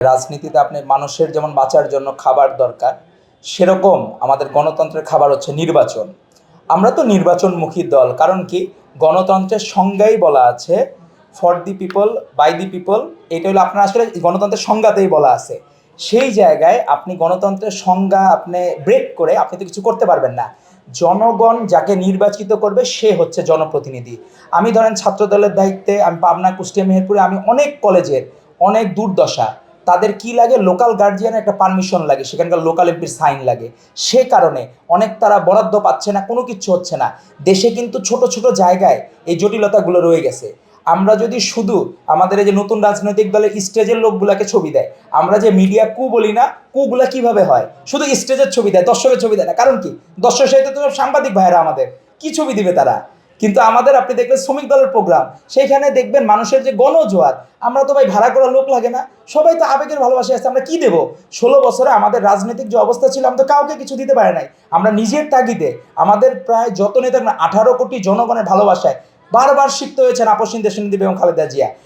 রাজনীতিতে আপনি মানুষের যেমন বাঁচার জন্য খাবার দরকার, সেরকম আমাদের গণতন্ত্রের খাবার হচ্ছে নির্বাচন। আমরা তো নির্বাচনমুখী দল, কারণ কি, গণতন্ত্রের সংজ্ঞাই বলা আছে for the people by the people. এটা হলো আপনার আসলে গণতন্ত্রের সংজ্ঞাতেই বলা আছে। সেই জায়গায় আপনি গণতন্ত্রের সংজ্ঞা আপনি ব্রেক করে আপনি তো কিছু করতে পারবেন না। জনগণ যাকে নির্বাচিত করবে সে হচ্ছে জনপ্রতিনিধি। আমি ধরেন ছাত্র দলের দায়িত্বে, আমি পাবনা, কুষ্টিয়া, মেহেরপুরে আমি অনেক কলেজের অনেক দুর্দশা, তাদের কি লাগে, লোকাল গার্জিয়ানের একটা পারমিশন লাগে, সেখানকার লোকাল এমপির সাইন লাগে। সে কারণে অনেক তারা বরাদ্দ পাচ্ছে না, কোনো কিছু হচ্ছে না। দেশে কিন্তু ছোট ছোট জায়গায় এই জটিলতাগুলো রয়ে গেছে। আমরা যদি শুধু আমাদের এই যে নতুন রাজনৈতিক দলের স্টেজের লোকগুলাকে ছবি দেয়, আমরা যে মিডিয়া কু বলি না, কুগুলা কিভাবে হয়, শুধু স্টেজের ছবি দেয়, দর্শকের ছবি দেয় না। কারণ কি, দর্শক সাহিত্য তো সাংবাদিক ভাইয়েরা আমাদের, কি ছবি দিবে তারা? কিন্তু আমাদের আপনি দেখবেন শ্রমিক দলের প্রোগ্রাম, সেইখানে দেখবেন মানুষের যে গণজোয়ার, আমরা তো ভাই ভাড়া করা লোক লাগে না, সবাই তো আবেগের ভালোবাসা আছে, আমরা কি দেবো? 16 বছরে আমাদের রাজনৈতিক যে অবস্থা ছিল, আমরা তো কাউকে কিছু দিতে পারে নাই। আমরা নিজের তাগিদে আমাদের প্রায় যত নেতা 18 কোটি জনগণের ভালোবাসায় বারবার শিখতে হয়েছে আপসহীন দেশনীতি এবং খালেদা জিয়া।